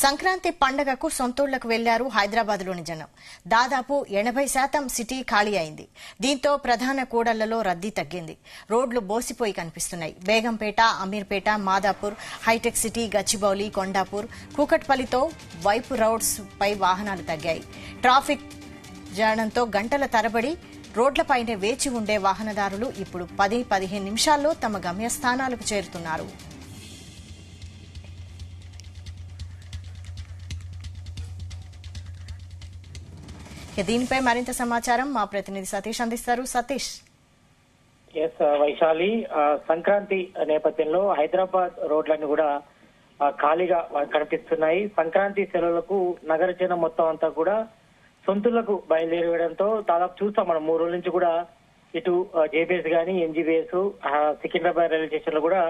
సంక్రాంతి పండగకు సొంతూళ్లకు వెళ్లారు హైదరాబాద్లోని జనం. దాదాపు 80% సిటీ ఖాళీ అయింది. దీంతో ప్రధాన కూడళ్లలో రద్దీ తగ్గింది. రోడ్లు బోసిపోయి కనిపిస్తున్నాయి. బేగంపేట, అమీర్పేట, మాదాపూర్, హైటెక్ సిటీ, గచ్చిబౌలి, కొండాపూర్, కూకట్పల్లితో వైపు రోడ్స్ పై వాహనాలు తగ్గాయి. ట్రాఫిక్ జాడంతో గంటల తరబడి రోడ్లపైనే వేచి ఉండే వాహనదారులు ఇప్పుడు 10-15 నిమిషాల్లో తమ గమ్యస్థానాలకు చేరుతున్నారు. దీనిపై మరింత సమాచారం మా ప్రతినిధి సతీష్ అందిస్తారు. సతీష్. వైశాలి, సంక్రాంతి నేపథ్యంలో హైదరాబాద్ రోడ్లన్నీ కూడా ఖాళీగా కనిపిస్తున్నాయి. సంక్రాంతి సెలవులకు నగర జనం మొత్తం అంతా కూడా సొంతులకు బయలుదేరడంతో దాదాపు చూస్తాం మనం 3 రోజుల నుంచి కూడా ఇటు జేబీఎస్ గానీ, ఎన్జీబీఎస్, సికింద్రాబాద్ రైల్వే స్టేషన్ లో కూడా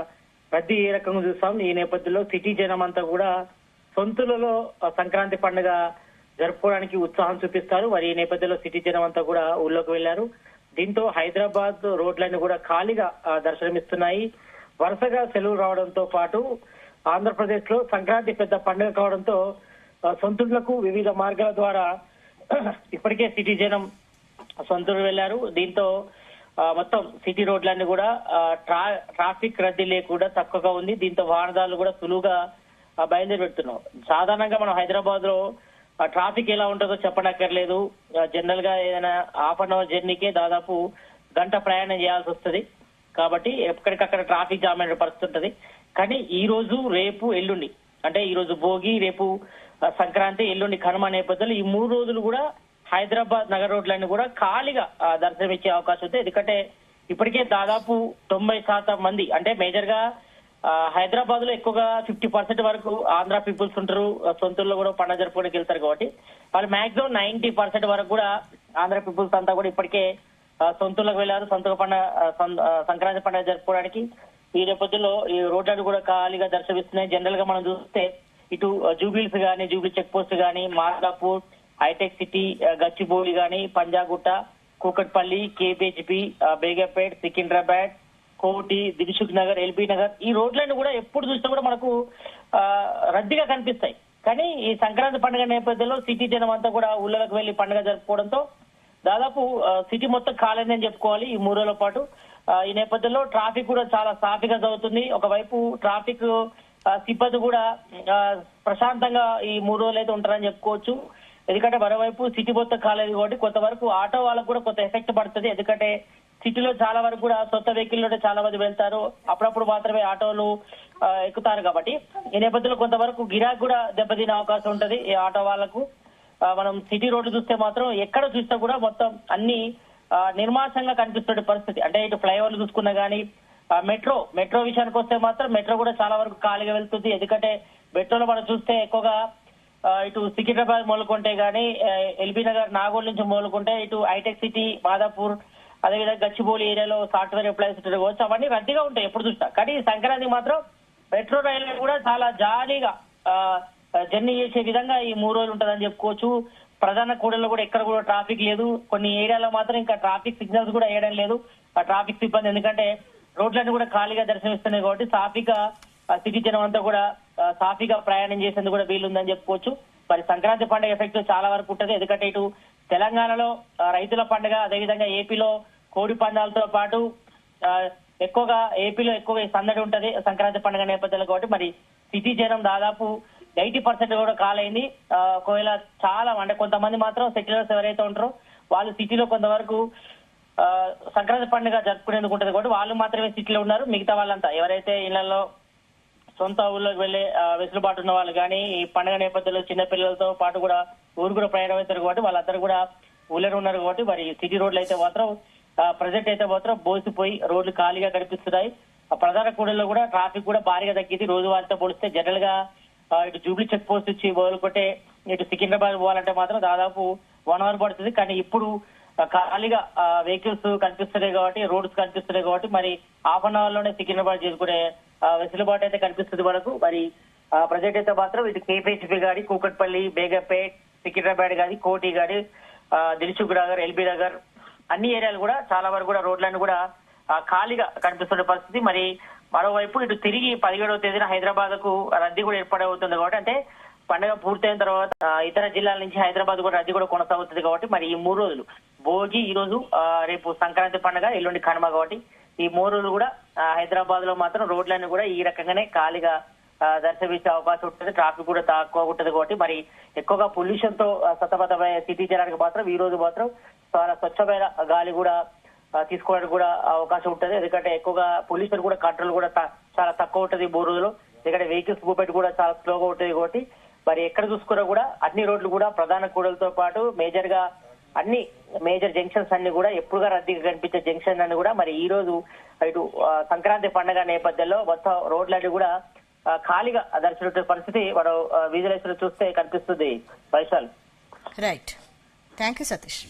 రద్దీ ఏ రకంగా చూస్తాం. ఈ నేపథ్యంలో సిటీ జనం అంతా కూడా సొంతులలో సంక్రాంతి పండుగ జరుపుకోవడానికి ఉత్సాహం చూపిస్తారు. మరి ఈ నేపథ్యంలో సిటీ జనం అంతా కూడా ఊళ్ళోకి వెళ్లారు. దీంతో హైదరాబాద్ రోడ్లన్నీ కూడా ఖాళీగా దర్శనమిస్తున్నాయి. వరుసగా సెలవు రావడంతో పాటు ఆంధ్రప్రదేశ్ లో సంక్రాంతి పెద్ద పండుగ కావడంతో సొంతూళ్లకు వివిధ మార్గాల ద్వారా ఇప్పటికే సిటీ జనం సొంతూరు వెళ్లారు. దీంతో మొత్తం సిటీ రోడ్లన్నీ కూడా ట్రాఫిక్ రద్దీ లేకుండా తక్కువగా ఉంది. దీంతో వాహనదారులు కూడా సులువుగా బయలుదేరి పెడుతున్నాం. సాధారణంగా మనం హైదరాబాద్ లో ట్రాఫిక్ ఎలా ఉంటుందో చెప్పనక్కర్లేదు. జనరల్ గా ఏదైనా హాఫ్ అన్ అవర్ జర్నీకే దాదాపు గంట ప్రయాణం చేయాల్సి వస్తుంది. కాబట్టి ఎక్కడికక్కడ ట్రాఫిక్ జామ్ అనే పరిస్థితి ఉంటుంది. కానీ ఈ రోజు, రేపు, ఎల్లుండి, అంటే ఈ రోజు భోగి, రేపు సంక్రాంతి, ఎల్లుండి కనుమ నేపథ్యంలో ఈ 3 రోజులు కూడా హైదరాబాద్ నగర రోడ్లన్నీ కూడా ఖాళీగా దర్శనమిచ్చే అవకాశం ఉంది. ఎందుకంటే ఇప్పటికే దాదాపు 90% మంది, అంటే మేజర్ గా హైదరాబాద్ లో ఎక్కువగా 50% వరకు ఆంధ్ర పీపుల్స్ ఉంటారు. సొంతూరులో కూడా పండుగ జరుపుకోవడానికి వెళ్తారు. కాబట్టి వాళ్ళు మాక్సిమం 90% వరకు కూడా ఆంధ్ర పీపుల్స్ అంతా కూడా ఇప్పటికే సొంతూరులకు వెళ్లారు సంక్రాంతి పండుగ జరుపుకోవడానికి. ఈ నేపథ్యంలో ఈ రోడ్లను కూడా ఖాళీగా దర్శనమిస్తున్నాయి. జనరల్ గా మనం చూస్తే ఇటు జూబిలీస్ గానీ, జూబిలీ చెక్ పోస్ట్ గానీ, మాదాపూర్, హైటెక్ సిటీ, గచ్చిబౌలి గానీ, పంజాగుట్ట, కూకట్పల్లి, కేబీహెచ్పీ, బేగంపేట్, సికింద్రాబాద్, కోటి, దిల్సుఖ్ నగర్, ఎల్బీ నగర్, ఈ రోడ్లన్నీ కూడా ఎప్పుడు చూసినా కూడా మనకు రద్దీగా కనిపిస్తాయి. కానీ ఈ సంక్రాంతి పండుగ నేపథ్యంలో సిటీ జనం అంతా కూడా ఊళ్ళకి వెళ్లి పండుగ జరుపుకోవడంతో దాదాపు సిటీ మొత్తం ఖాళీని చెప్పుకోవాలి ఈ 3 రోజుల పాటు. ఈ నేపథ్యంలో ట్రాఫిక్ కూడా చాలా సాఫీగా జరుగుతుంది. ఒకవైపు ట్రాఫిక్ సిబ్బంది కూడా ప్రశాంతంగా ఈ 3 రోజులు అయితే ఉంటారని చెప్పుకోవచ్చు. ఎందుకంటే మరోవైపు సిటీ మొత్తం కాలేదు కాబట్టి కొంతవరకు ఆటో వాళ్ళకు కూడా కొంత ఎఫెక్ట్ పడుతుంది. ఎందుకంటే సిటీలో చాలా వరకు కూడా సొంత వెహికల్లోనే చాలా మంది వెళ్తారు. అప్పుడప్పుడు మాత్రమే ఆటోలు ఎక్కుతారు. కాబట్టి ఈ నేపథ్యంలో కొంతవరకు గిరాకీ కూడా దెబ్బతినే అవకాశం ఉంటది ఈ ఆటో వాళ్లకు. మనం సిటీ రోడ్డు చూస్తే మాత్రం ఎక్కడ చూసినా కూడా మొత్తం అన్ని నిర్మాషంగా కనిపిస్తున్న పరిస్థితి. అంటే ఇటు ఫ్లైఓవర్లు చూసుకున్నా గానీ, మెట్రో విషయానికి వస్తే మాత్రం మెట్రో కూడా చాలా వరకు ఖాళీగా వెళ్తుంది. ఎందుకంటే మెట్రోలో మనం చూస్తే ఎక్కువగా ఇటు సికింద్రాబాద్ మొదలుకుంటే గానీ, ఎల్బీ నగర్, నాగోల్ నుంచి మొదలుకుంటే ఇటు హైటెక్ సిటీ, మాదాపూర్, అదేవిధంగా గచ్చిబౌలి ఏరియాలో సాఫ్ట్వేర్ ఎంప్లాయీస్ కావచ్చు, అవన్నీ రద్దీగా ఉంటాయి ఎప్పుడు చూసినా. కానీ సంక్రాంతి మాత్రం మెట్రో రైల్వే కూడా చాలా జాలీగా జర్నీ చేసే విధంగా ఈ 3 రోజులు ఉంటుందని చెప్పుకోవచ్చు. ప్రధాన కూడల్లో కూడా ఎక్కడ కూడా ట్రాఫిక్ లేదు. కొన్ని ఏరియాలో మాత్రం ఇంకా ట్రాఫిక్ సిగ్నల్స్ కూడా వేయడం లేదు ఆ ట్రాఫిక్ సిబ్బంది. ఎందుకంటే రోడ్లన్నీ కూడా ఖాళీగా దర్శనమిస్తున్నాయి కాబట్టి సాఫీగా సిటీ జనం అంతా కూడా సాఫీగా ప్రయాణం చేసేందుకు కూడా వీలుందని చెప్పుకోవచ్చు. మరి సంక్రాంతి పండుగ ఎఫెక్ట్ చాలా వరకు ఉంటుంది. ఎందుకంటే ఇటు తెలంగాణలో రైతుల పండుగ, అదేవిధంగా ఏపీలో కోడి పందాలతో పాటు ఏపీలో ఎక్కువగా సందడి ఉంటది సంక్రాంతి పండుగ నేపథ్యంలో. కాబట్టి మరి సిటీ జనం దాదాపు 80% కూడా కాలైంది. ఒకవేళ చాలా అంటే కొంతమంది మాత్రం సెటిలర్స్ ఎవరైతే ఉంటారో వాళ్ళు సిటీలో కొంతవరకు సంక్రాంతి పండుగ జరుపుకునేందుకు ఉంటది కాబట్టి వాళ్ళు మాత్రమే సిటీలో ఉన్నారు. మిగతా వాళ్ళంతా ఎవరైతే ఇళ్లలో సొంత ఊళ్ళోకి వెళ్లే వెసులుబాటు ఉన్న వాళ్ళు కానీ, ఈ పండుగ నేపథ్యంలో చిన్నపిల్లలతో పాటు కూడా ఊరు కూడా ప్రయాణం అవుతారు కాబట్టి వాళ్ళందరూ కూడా ఊళ్ళో ఉన్నారు. కాబట్టి మరి సిటీ రోడ్లు అయితే మాత్రం ప్రజెంట్ అయితే మాత్రం బోసిపోయి రోడ్లు ఖాళీగా కనిపిస్తున్నాయి. ప్రధాన కూడల్లో కూడా ట్రాఫిక్ కూడా భారీగా తగ్గింది. రోజువారీతో పోలిస్తే జనరల్ గా ఇటు జూబ్లీ చెక్ పోస్ట్ నుంచి మొదలుకుంటే ఇటు సికింద్రాబాద్ పోవాలంటే మాత్రం దాదాపు 1 అవర్ పడుతుంది. కానీ ఇప్పుడు ఖాళీగా వెహికల్స్ కనిపిస్తున్నాయి కాబట్టి, రోడ్స్ కనిపిస్తున్నాయి కాబట్టి మరి హాఫ్ అన్ అవర్ లోనే సికింద్రాబాద్ చేసుకునే వెసులుబాటు అయితే కనిపిస్తుంది మనకు. మరి ప్రజెంట్ అయితే మాత్రం ఇటు కేపీహెచ్పీ గాని, కూకట్పల్లి, బేగంపేట్, సికింద్రాబాద్ గాని, కోటి గాని, దిల్సుఖ్ నగర్, ఎల్బీ నగర్, అన్ని ఏరియాలు కూడా చాలా వరకు కూడా రోడ్లన్నీ కూడా ఖాళీగా కనిపిస్తున్న పరిస్థితి. మరి మరోవైపు ఇటు తిరిగి 17వ తేదీన హైదరాబాద్ కు రద్దీ కూడా ఏర్పడవుతుంది కాబట్టి, అంటే పండుగ పూర్తయిన తర్వాత ఇతర జిల్లాల నుంచి హైదరాబాద్ కూడా రద్దీ కూడా కొనసాగుతుంది కాబట్టి మరి ఈ 3 రోజులు భోగి, ఈ రోజు రేపు సంక్రాంతి పండుగ, ఎల్లుండి కనుమ కాబట్టి ఈ 3 రోజులు కూడా హైదరాబాద్ లో మాత్రం రోడ్లన్నీ కూడా ఈ రకంగానే ఖాళీగా దర్శనమిచ్చే అవకాశం ఉంటుంది. ట్రాఫిక్ కూడా తక్కువ ఉంటుంది కాబట్టి మరి ఎక్కువగా పొల్యూషన్ తో సతమతమయ్యే సిటీ జనానికి మాత్రం ఈ రోజు మాత్రం చాలా స్వచ్ఛమైన గాలి కూడా తీసుకోవడానికి కూడా అవకాశం ఉంటుంది. ఎందుకంటే ఎక్కువగా పొల్యూషన్ కూడా కంట్రోల్ కూడా చాలా తక్కువ ఉంటుంది 3 రోజులు. ఎందుకంటే వెహికల్స్ మూవ్మెంట్ కూడా చాలా స్లోగా ఉంటుంది కాబట్టి మరి ఎక్కడ చూసుకున్నా కూడా అన్ని రోడ్లు కూడా ప్రధాన కూడలతో పాటు అన్ని మేజర్ జంక్షన్స్ అన్ని కూడా ఎప్పుడుగా రద్దీగా కనిపించే జంక్షన్ అన్ని కూడా మరి ఈ రోజు ఇటు సంక్రాంతి పండుగ నేపథ్యంలో మొత్తం రోడ్లన్నీ కూడా ఖాళీగా దర్శన పరిస్థితి మనం విజువలైజేషన్ చూస్తే కనిపిస్తుంది. Vaishal. Right, thank you Satish.